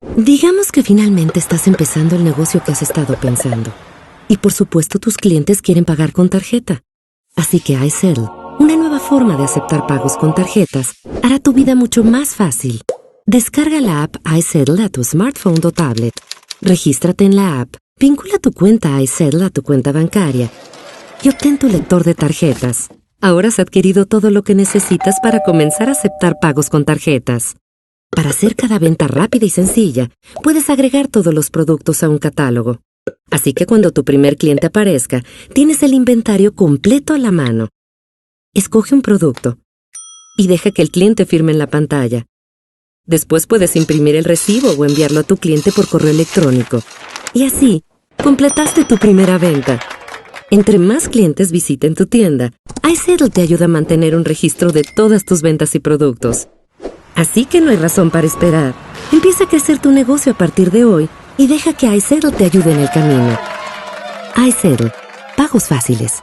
Digamos que finalmente estás empezando el negocio que has estado pensando. Y por supuesto tus clientes quieren pagar con tarjeta. Así que iSettle, una nueva forma de aceptar pagos con tarjetas, hará tu vida mucho más fácil. Descarga la app iSettle a tu smartphone o tablet. Regístrate en la app, vincula tu cuenta iSettle a tu cuenta bancaria y obtén tu lector de tarjetas. Ahora has adquirido todo lo que necesitas para comenzar a aceptar pagos con tarjetas. Para hacer cada venta rápida y sencilla, puedes agregar todos los productos a un catálogo. Así que cuando tu primer cliente aparezca, tienes el inventario completo a la mano. Escoge un producto y deja que el cliente firme en la pantalla. Después puedes imprimir el recibo o enviarlo a tu cliente por correo electrónico. Y así, completaste tu primera venta. Entre más clientes visiten tu tienda, iSettle te ayuda a mantener un registro de todas tus ventas y productos. Así que no hay razón para esperar. Empieza a crecer tu negocio a partir de hoy y deja que iSettle te ayude en el camino. iSettle. Pagos fáciles.